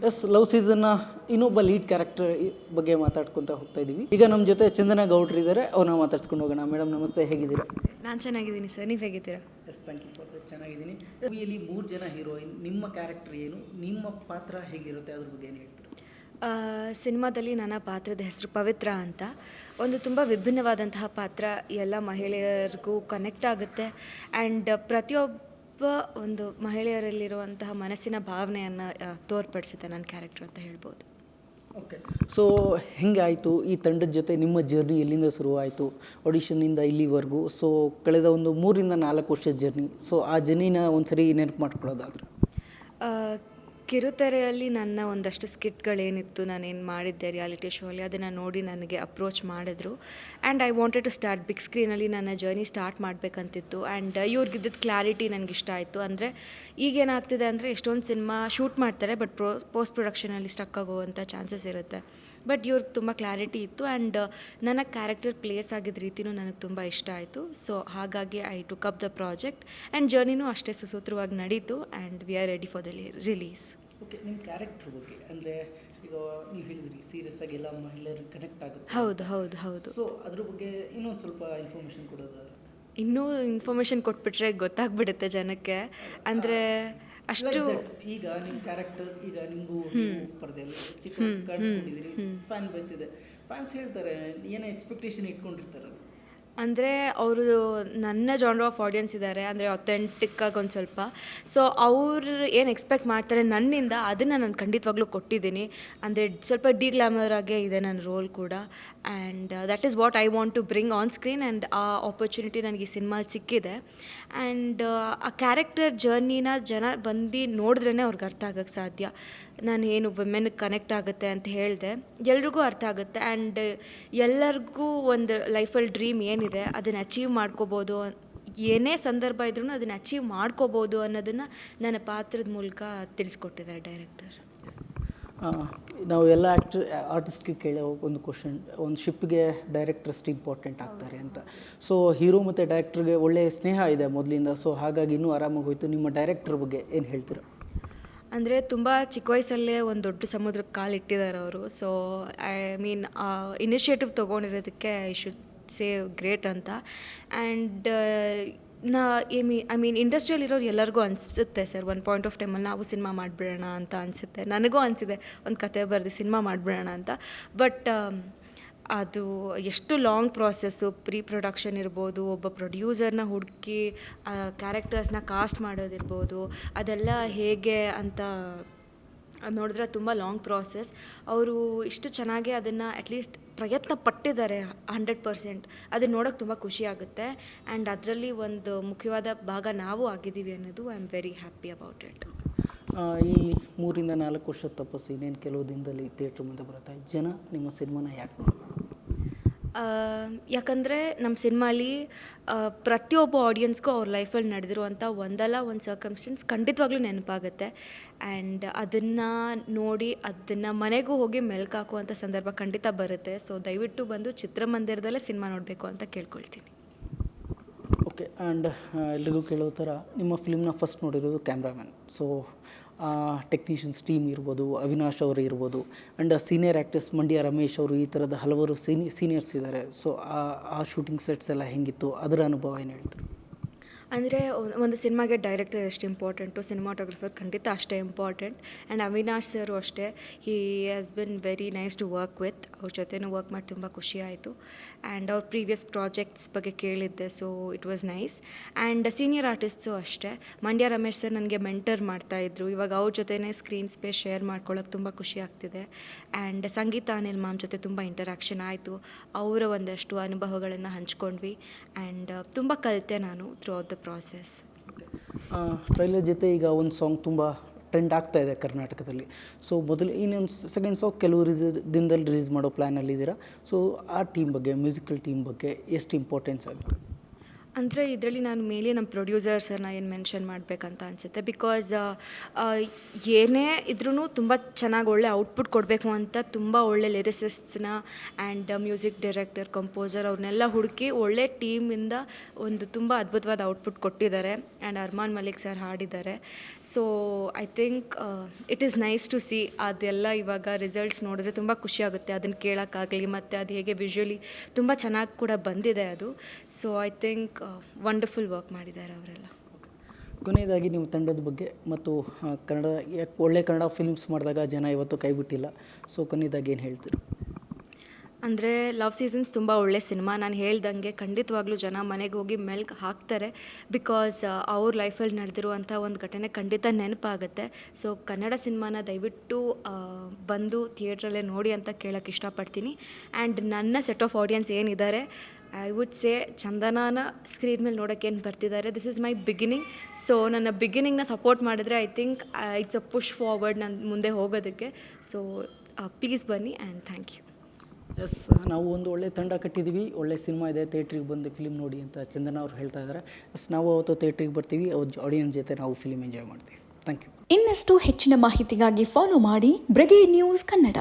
S love ಸೀಸನ್ನ ಇನ್ನೊಬ್ಬ lead character ಬಗ್ಗೆ ಮಾತಾಡ್ಕೊತ ಹೋಗ್ತಾ ಇದ್ದೀವಿ. ಈಗ ನಮ್ಮ ಜೊತೆ ಚಂದನ ಗೌಡ್ರು ಇದ್ದಾರೆ, ಅವ್ರನ್ನ ಮಾತಾಡ್ಸ್ಕೊಂಡು ಹೋಗೋಣ. ಮೇಡಮ್ ನಮಸ್ತೆ, ಹೇಗಿದ್ದೀರಾ? ನಾನು ಚೆನ್ನಾಗಿದ್ದೀನಿ ಸರ್, ನೀವು ಹೇಗಿದ್ದೀರಾ? Yes thank you for that, ಚೆನ್ನಾಗಿದ್ದೀನಿ. ಮೂವಿಯಲ್ಲಿ 3 ಜನ ಹೀರೋಯಿನ್, ನಿಮ್ಮ ಕ್ಯಾರೆಕ್ಟರ್ ಏನು, ನಿಮ್ಮ ಪಾತ್ರ ಹೇಗಿರುತ್ತೆ, ಅದ್ರ ಬಗ್ಗೆ ಏನು ಹೇಳ್ತೀರಾ? ಸಿನಿಮಾದಲ್ಲಿ ನನ್ನ ಪಾತ್ರದ ಹೆಸರು ಪವಿತ್ರ ಅಂತ. ಒಂದು ತುಂಬ ವಿಭಿನ್ನವಾದಂತಹ ಪಾತ್ರ, ಎಲ್ಲ ಮಹಿಳೆಯರಿಗೂ ಕನೆಕ್ಟ್ ಆಗುತ್ತೆ ಆ್ಯಂಡ್ ಪ್ರತಿಯೊಬ್ಬ ಒಂದು ಮಹಿಳೆಯರಲ್ಲಿರುವಂತಹ ಮನಸ್ಸಿನ ಭಾವನೆಯನ್ನು ತೋರ್ಪಡಿಸುತ್ತೆ ನನ್ನ ಕ್ಯಾರೆಕ್ಟರ್ ಅಂತ ಹೇಳ್ಬೋದು. ಓಕೆ, ಸೊ ಹೆಂಗೆ ಆಯಿತು ಈ ತಂಡದ ಜೊತೆ ನಿಮ್ಮ ಜರ್ನಿ? ಎಲ್ಲಿಂದ ಶುರುವಾಯಿತು ಆಡಿಷನ್ನಿಂದ ಇಲ್ಲಿವರೆಗೂ? ಸೊ ಕಳೆದ ಒಂದು 3-4 ವರ್ಷದ ಜರ್ನಿ. ಸೊ ಆ ಜರ್ನಿನ ಒಂದು ಸರಿ ನೆನಪು ಮಾಡ್ಕೊಳ್ಳೋದಾದ್ರೆ, ಕಿರುತೆರೆಯಲ್ಲಿ ನನ್ನ ಒಂದಷ್ಟು ಸ್ಕಿಟ್ಗಳೇನಿತ್ತು, ನಾನೇನು ಮಾಡಿದ್ದೆ ರಿಯಾಲಿಟಿ ಶೋ ಅಲ್ಲಿ, ಅದನ್ನು ನೋಡಿ ನನಗೆ ಅಪ್ರೋಚ್ ಮಾಡಿದ್ರು and I wanted to start big ಸ್ಕ್ರೀನಲ್ಲಿ ನನ್ನ ಜರ್ನಿ ಸ್ಟಾರ್ಟ್ ಮಾಡಬೇಕಂತಿತ್ತು. ಆ್ಯಂಡ್ ಇವ್ರಿಗಿದ್ದ ಕ್ಲಾರಿಟಿ ನನಗೆ ಇಷ್ಟ ಆಯಿತು. ಅಂದರೆ ಈಗೇನಾಗ್ತಿದೆ ಅಂದರೆ ಎಷ್ಟೊಂದು ಸಿನಿಮಾ ಶೂಟ್ ಮಾಡ್ತಾರೆ, ಬಟ್ ಪೋಸ್ಟ್ ಪ್ರೊಡಕ್ಷನಲ್ಲಿ ಸ್ಟಕ್ ಆಗೋವಂಥ ಚಾನ್ಸಸ್ ಇರುತ್ತೆ. ಬಟ್ ಇವ್ರಿಗೆ ತುಂಬ ಕ್ಲಾರಿಟಿ ಇತ್ತು ಆ್ಯಂಡ್ ನನ್ನ ಕ್ಯಾರೆಕ್ಟರ್ ಪ್ಲೇಸ್ ಆಗಿದ್ದ ರೀತಿಯೂ ನನಗೆ ತುಂಬ ಇಷ್ಟ ಆಯಿತು. ಸೊ ಹಾಗಾಗಿ I took up the project and ಜರ್ನಿನೂ ಅಷ್ಟೇ ಸುಸೂತ್ರವಾಗಿ ನಡೀತು and we are ready for the release. Okay, ನಿಮ್ಮ ಕ್ಯಾರೆಕ್ಟರ್ ಬಗ್ಗೆ ಅಂದರೆ ಈಗ ನೀವು ಹೇಳಿದ್ರಿ ಸೀರಿಯಸ್ ಆಗಿ ಎಲ್ಲ ಮಹಿಳೆಯರಿಗೆ ಕನೆಕ್ಟ್ ಆಗುತ್ತೆ. ಹೌದು ಹೌದು ಹೌದು. ಸೊ ಅದ್ರ ಬಗ್ಗೆ ಇನ್ನೊಂದು ಸ್ವಲ್ಪ ಇನ್ಫಾರ್ಮೇಷನ್ ಕೊಡೋದಾದ್ರೆ? ಇನ್ನೂ ಇನ್ಫಾರ್ಮೇಷನ್ ಕೊಟ್ಬಿಟ್ರೆ ಗೊತ್ತಾಗ್ಬಿಡುತ್ತೆ ಜನಕ್ಕೆ. ಅಂದರೆ ಅಷ್ಟು ಈಗ ನಿಮ್ಮ ಕ್ಯಾರೆಕ್ಟರ್ ಈಗ ನಿಮಗೂ ಪರದೆಯಲ್ಲಿ ಚಿಕ್ಕ ಕಾಣಿಸ್ಕೊಂಡಿದ್ದೀರಿ, ಫ್ಯಾನ್ ಬೇಸ್ ಇದೆ, ಫ್ಯಾನ್ಸ್ ಹೇಳ್ತಾರೆ ಏನೋ ಎಕ್ಸ್ಪೆಕ್ಟೇಷನ್ ಇಟ್ಕೊಂಡಿರ್ತಾರೆ. ಅಂದರೆ ಅವರು ನನ್ನ ಜಾನ್ರ್ ಆಫ್ ಆಡಿಯನ್ಸ್ ಇದ್ದಾರೆ, ಅಂದರೆ ಅಥೆಂಟಿಕ್ಕಾಗಿ ಒಂದು ಸ್ವಲ್ಪ. ಸೊ ಅವ್ರು ಏನು ಎಕ್ಸ್ಪೆಕ್ಟ್ ಮಾಡ್ತಾರೆ ನನ್ನಿಂದ, ಅದನ್ನು ನಾನು ಖಂಡಿತವಾಗ್ಲೂ ಕೊಟ್ಟಿದ್ದೀನಿ. ಅಂದರೆ ಸ್ವಲ್ಪ ಡಿಗ್ಲಾಮರ್ ಆಗೇ ಇದೆ ನನ್ನ ರೋಲ್ ಕೂಡ. And that is what I want to bring on screen and ಆ ಆಪರ್ಚುನಿಟಿ ನನಗೆ ಈ ಸಿನಿಮಾಲಿ ಸಿಕ್ಕಿದೆ. ಆ್ಯಂಡ್ ಆ ಕ್ಯಾರೆಕ್ಟರ್ ಜರ್ನಿನ ಜನ ಬಂದು ನೋಡಿದ್ರೇ ಅವ್ರಿಗೆ ಅರ್ಥ ಆಗೋಕ್ಕೆ ಸಾಧ್ಯ. ನಾನು ಏನು ವುಮೆನ್ಗೆ ಕನೆಕ್ಟ್ ಆಗುತ್ತೆ ಅಂತ ಹೇಳಿದೆ, ಎಲ್ರಿಗೂ ಅರ್ಥ ಆಗುತ್ತೆ. ಆ್ಯಂಡ್ ಎಲ್ಲರಿಗೂ ಒಂದು ಲೈಫಲ್ಲಿ ಡ್ರೀಮ್ ಏನಿದೆ ಅದನ್ನು ಅಚೀವ್ ಮಾಡ್ಕೋಬೋದು, ಏನೇ ಸಂದರ್ಭ ಇದ್ರೂ ಅದನ್ನು ಅಚೀವ್ ಮಾಡ್ಕೋಬೋದು ಅನ್ನೋದನ್ನು ನನ್ನ ಪಾತ್ರದ ಮೂಲಕ ತಿಳಿಸ್ಕೊಟ್ಟಿದ್ದಾರೆ ಡೈರೆಕ್ಟರ್. ನಾವು ಎಲ್ಲ ಆರ್ಟಿಸ್ಟ್ಗೆ ಕೇಳೋ ಒಂದು ಕ್ವಶನ್, ಒಂದು ಶಿಪ್ಗೆ ಡೈರೆಕ್ಟರ್ ಎಷ್ಟು ಇಂಪಾರ್ಟೆಂಟ್ ಆಗ್ತಾರೆ ಅಂತ. ಸೊ ಹೀರೋ ಮತ್ತು ಡೈರೆಕ್ಟ್ರಿಗೆ ಒಳ್ಳೆಯ ಸ್ನೇಹ ಇದೆ ಮೊದಲಿಂದ, ಸೊ ಹಾಗಾಗಿ ಇನ್ನೂ ಆರಾಮಾಗಿ ಹೋಯಿತು. ನಿಮ್ಮ ಡೈರೆಕ್ಟರ್ ಬಗ್ಗೆ ಏನು ಹೇಳ್ತೀರಾ? ಅಂದರೆ ತುಂಬ ಚಿಕ್ಕ ವಯಸ್ಸಲ್ಲೇ ಒಂದು ದೊಡ್ಡ ಸಮುದ್ರಕ್ಕೆ ಕಾಲಿಟ್ಟಿದ್ದಾರೆ ಅವರು. ಸೊ ಐ ಮೀನ್ ಇನಿಷಿಯೇಟಿವ್ ತೊಗೊಂಡಿರೋದಕ್ಕೆ ಐ ಶುಡ್ ಸೇ ಗ್ರೇಟ್ ಅಂತ. ಆ್ಯಂಡ್ ಐ ಮೀನ್ ಇಂಡಸ್ಟ್ರಿಯಲ್ಲಿರೋರು ಎಲ್ಲರಿಗೂ ಅನಿಸುತ್ತೆ ಸರ್, ಒಂದು ಪಾಯಿಂಟ್ ಆಫ್ ಟೈಮಲ್ಲಿ ನಾವು ಸಿನಿಮಾ ಮಾಡಿಬಿಡೋಣ ಅಂತ ಅನಿಸುತ್ತೆ. ನನಗೂ ಅನಿಸಿದೆ ಒಂದು ಕತೆ ಬರೆದು ಸಿನಿಮಾ ಮಾಡಿಬಿಡೋಣ ಅಂತ. ಬಟ್ ಅದು ಎಷ್ಟು ಲಾಂಗ್ ಪ್ರಾಸೆಸ್ಸು, ಪ್ರೀ ಪ್ರೊಡಕ್ಷನ್ ಇರ್ಬೋದು, ಒಬ್ಬ ಪ್ರೊಡ್ಯೂಸರ್ನ ಹುಡುಕಿ ಕ್ಯಾರೆಕ್ಟರ್ಸ್ನ ಕಾಸ್ಟ್ ಮಾಡೋದಿರ್ಬೋದು, ಅದೆಲ್ಲ ಹೇಗೆ ಅಂತ ನೋಡಿದ್ರೆ ತುಂಬ ಲಾಂಗ್ ಪ್ರಾಸೆಸ್. ಅವರು ಇಷ್ಟು ಚೆನ್ನಾಗಿ ಅದನ್ನು ಅಟ್ಲೀಸ್ಟ್ ಪ್ರಯತ್ನ ಪಟ್ಟಿದ್ದಾರೆ 100%. ಅದನ್ನು ನೋಡೋಕ್ಕೆ ತುಂಬ ಖುಷಿ ಆಗುತ್ತೆ. ಆ್ಯಂಡ್ ಅದರಲ್ಲಿ ಒಂದು ಮುಖ್ಯವಾದ ಭಾಗ ನಾವು ಆಗಿದ್ದೀವಿ ಅನ್ನೋದು I am very happy about it. ಈ 3-4 ವರ್ಷದ ತಪಸ್ಸು ಇನ್ನೇನು ಕೆಲವು ದಿನದಲ್ಲಿ ಥಿಯೇಟ್ರ್ ಮುಂದೆ ಬರುತ್ತೆ. ಜನ ನಿಮ್ಮ ಸಿನಿಮಾನ ಯಾಕೆ ನೋಡಬೇಕು? ಯಾಕಂದರೆ ನಮ್ಮ ಸಿನಿಮಾಲಿ ಪ್ರತಿಯೊಬ್ಬ ಆಡಿಯನ್ಸ್ಗೂ ಅವ್ರ ಲೈಫಲ್ಲಿ ನಡೆದಿರುವಂಥ ಒಂದಲ್ಲ ಒಂದು ಸರ್ಕಮ್ಸ್ಟೆನ್ಸ್ ಖಂಡಿತವಾಗ್ಲೂ ನೆನಪಾಗುತ್ತೆ. ಆ್ಯಂಡ್ ಅದನ್ನು ನೋಡಿ ಅದನ್ನು ಮನೆಗೂ ಹೋಗಿ ಮೆಲ್ಕಾಕುವಂಥ ಸಂದರ್ಭ ಖಂಡಿತ ಬರುತ್ತೆ. ಸೊ ದಯವಿಟ್ಟು ಬಂದು ಚಿತ್ರಮಂದಿರದಲ್ಲೇ ಸಿನಿಮಾ ನೋಡಬೇಕು ಅಂತ ಕೇಳ್ಕೊಳ್ತೀನಿ. ಓಕೆ, ಆ್ಯಂಡ್ ಎಲ್ರಿಗೂ ಕೇಳೋ ಥರ ನಿಮ್ಮ ಫಿಲ್ಮ್ನ ಫಸ್ಟ್ ನೋಡಿರೋದು ಕ್ಯಾಮ್ರಾಮ್ಯಾನ್. ಸೊ ಟೆಕ್ನಿಷಿಯನ್ಸ್ ಟೀಮ್ ಇರ್ಬೋದು, ಅವಿನಾಶ್ ಅವರು ಇರ್ಬೋದು, and senior actors Mandya Ramesh ಅವರು, ಈ ಥರದ ಹಲವಾರು ಸೀನಿಯರ್ಸ್ ಇದ್ದಾರೆ. ಸೊ ಆ ಶೂಟಿಂಗ್ ಸೆಟ್ಸ್ ಎಲ್ಲ ಹೆಂಗಿತ್ತು, ಅದರ ಅನುಭವ ಏನು ಹೇಳ್ತೀರಿ? ಅಂದರೆ ಒಂದು ಸಿನಿಮಾಗೆ ಡೈರೆಕ್ಟರ್ ಎಷ್ಟು ಇಂಪಾರ್ಟೆಂಟು, ಸಿನಿಮಾಟೋಗ್ರಫರ್ ಖಂಡಿತ ಅಷ್ಟೇ ಇಂಪಾರ್ಟೆಂಟ್. ಆ್ಯಂಡ್ ಅವಿನಾಶ್ ಸರು ಅಷ್ಟೇ, he has been very nice to work with. ಅವ್ರ ಜೊತೆನೂ ವರ್ಕ್ ಮಾಡಿ ತುಂಬ ಖುಷಿ ಆಯಿತು. ಆ್ಯಂಡ್ ಅವ್ರ ಪ್ರೀವಿಯಸ್ ಪ್ರಾಜೆಕ್ಟ್ಸ್ ಬಗ್ಗೆ ಕೇಳಿದ್ದೆ, so it was nice. And senior artist ಅಷ್ಟೇ, ಮಂಡ್ಯ ರಮೇಶ್ ಸರ್ ನನಗೆ ಮೆಂಟರ್ ಮಾಡ್ತಾಯಿದ್ರು. ಇವಾಗ ಅವ್ರ ಜೊತೆನೇ ಸ್ಕ್ರೀನ್ ಸ್ಪೇಸ್ ಶೇರ್ ಮಾಡ್ಕೊಳ್ಳೋಕೆ ತುಂಬ ಖುಷಿ ಆಗ್ತಿದೆ. ಆ್ಯಂಡ್ ಸಂಗೀತ ಅನಿಲ್ ಮ್ಯಾಮ್ ಜೊತೆ ತುಂಬ ಇಂಟರಾಕ್ಷನ್ ಆಯಿತು. ಅವರ ಒಂದಷ್ಟು ಅನುಭವಗಳನ್ನು ಹಂಚ್ಕೊಂಡ್ವಿ ಆ್ಯಂಡ್ ತುಂಬ ಕಲಿತೆ ನಾನು through out the process. Trailer ಜೊತೆ ಈಗ ಒಂದು ಸಾಂಗ್ ತುಂಬ ಟ್ರೆಂಡ್ ಆಗ್ತಾ ಇದೆ ಕರ್ನಾಟಕದಲ್ಲಿ. ಸೊ ಮೊದಲು ಇನ್ನೊಂದು ಸೆಕೆಂಡ್ ಸಾಂಗ್ ಕೆಲವು ದಿನದಲ್ಲಿ ರಿಲೀಸ್ ಮಾಡೋ ಪ್ಲ್ಯಾನಲ್ಲಿದ್ದೀರಾ. ಸೊ ಆ ಟೀಮ್ ಬಗ್ಗೆ, ಮ್ಯೂಸಿಕಲ್ ಟೀಮ್ ಬಗ್ಗೆ ಎಷ್ಟು ಇಂಪಾರ್ಟೆನ್ಸ್ ಆಗುತ್ತೆ? ಅಂದರೆ ಇದರಲ್ಲಿ ನಾನು ಮೇಲಿ ನಮ್ಮ ಪ್ರೊಡ್ಯೂಸರ್ಸನ್ನು ಏನು ಮೆನ್ಷನ್ ಮಾಡಬೇಕಂತ ಅನಿಸುತ್ತೆ. ಬಿಕಾಸ್ ಏನೇ ಇದ್ರೂ ತುಂಬ ಚೆನ್ನಾಗಿ ಒಳ್ಳೆ ಔಟ್ಪುಟ್ ಕೊಡಬೇಕು ಅಂತ ತುಂಬ ಒಳ್ಳೆ ಲಿರಿಸಿಸ್ಟ್ಸ್ನ ಆ್ಯಂಡ್ ಮ್ಯೂಸಿಕ್ ಡೈರೆಕ್ಟರ್, ಕಂಪೋಸರ್ ಅವ್ರನ್ನೆಲ್ಲ ಹುಡುಕಿ ಒಳ್ಳೆ ಟೀಮಿಂದ ಒಂದು ತುಂಬ ಅದ್ಭುತವಾದ ಔಟ್ಪುಟ್ ಕೊಟ್ಟಿದ್ದಾರೆ. ಆ್ಯಂಡ್ ಅರ್ಮಾನ್ ಮಲಿಕ್ ಸರ್ ಹಾಡಿದ್ದಾರೆ. So I think it is nice to see. ಅದೆಲ್ಲ ಇವಾಗ ರಿಸಲ್ಟ್ಸ್ ನೋಡಿದ್ರೆ ತುಂಬ ಖುಷಿಯಾಗುತ್ತೆ ಅದನ್ನು ಕೇಳೋಕ್ಕಾಗಲಿ, ಮತ್ತು ಅದು ಹೇಗೆ ವಿಜುವಲಿ ತುಂಬ ಚೆನ್ನಾಗಿ ಕೂಡ ಬಂದಿದೆ ಅದು. So I think wonderful work ಮಾಡಿದ್ದಾರೆ ಅವರೆಲ್ಲ. ಕೊನೆಯದಾಗಿ ನಿಮ್ಮ ತಂಡದ ಬಗ್ಗೆ ಮತ್ತು ಕನ್ನಡ ಒಳ್ಳೆ ಕನ್ನಡ ಫಿಲ್ಮ್ಸ್ ಮಾಡಿದಾಗ ಜನ ಇವತ್ತು ಕೈ ಬಿಟ್ಟಿಲ್ಲ. ಸೊ ಕೊನೆಯದಾಗಿ ಏನು ಹೇಳ್ತೀರಾ? ಅಂದರೆ ಲವ್ ಸೀಸನ್ಸ್ ತುಂಬ ಒಳ್ಳೆ ಸಿನಿಮಾ. ನಾನು ಹೇಳ್ದಂಗೆ ಖಂಡಿತವಾಗ್ಲೂ ಜನ ಮನೆಗೆ ಹೋಗಿ ಮೆಲ್ಕ್ ಹಾಕ್ತಾರೆ. ಬಿಕಾಸ್ ಅವ್ರ ಲೈಫಲ್ಲಿ ನಡೆದಿರುವಂಥ ಒಂದು ಘಟನೆ ಖಂಡಿತ ನೆನಪಾಗುತ್ತೆ. ಸೊ ಕನ್ನಡ ಸಿನಿಮಾನ ದಯವಿಟ್ಟು ಬಂದು ಥಿಯೇಟ್ರಲ್ಲೇ ನೋಡಿ ಅಂತ ಕೇಳೋಕ್ಕೆ ಇಷ್ಟಪಡ್ತೀನಿ. ಆ್ಯಂಡ್ ನನ್ನ ಸೆಟ್ ಆಫ್ ಆಡಿಯನ್ಸ್ ಏನಿದ್ದಾರೆ, ಐ ವುಡ್ ಸೇ ಚಂದನಾನ ಸ್ಕ್ರೀನ್ ಮೇಲೆ ನೋಡೋಕ್ಕೆ ಏನು ಬರ್ತಿದ್ದಾರೆ, this is my beginning. So ನನ್ನ ಬಿಗಿನಿಂಗ್ನ ಸಪೋರ್ಟ್ ಮಾಡಿದ್ರೆ I think it's a push forward ನಾನು ಮುಂದೆ ಹೋಗೋದಕ್ಕೆ. ಸೊ ಪ್ಲೀಸ್ ಬನ್ನಿ ಆ್ಯಂಡ್ ಥ್ಯಾಂಕ್ ಯು. ಎಸ್, ನಾವು ಒಂದು ಒಳ್ಳೆ ತಂಡ ಕಟ್ಟಿದ್ದೀವಿ, ಒಳ್ಳೆ ಸಿನಿಮಾ ಇದೆ, ಥಿಯೇಟ್ರಿಗೆ ಬಂದು ಫಿಲ್ಮ್ ನೋಡಿ ಅಂತ ಚಂದನ ಅವ್ರು ಹೇಳ್ತಾ ಇದ್ದಾರೆ. ಎಸ್, ನಾವು ಅವತ್ತು ಥಿಯೇಟ್ರಿಗೆ ಬರ್ತೀವಿ, ಆಡಿಯನ್ಸ್ ಜೊತೆ ನಾವು ಫಿಲ್ಮ್ ಎಂಜಾಯ್ ಮಾಡ್ತೀವಿ. Thank you. ಇನ್ನಷ್ಟು ಹೆಚ್ಚಿನ ಮಾಹಿತಿಗಾಗಿ ಫಾಲೋ ಮಾಡಿ ಬ್ರಿಗೇಡ್ ನ್ಯೂಸ್ ಕನ್ನಡ.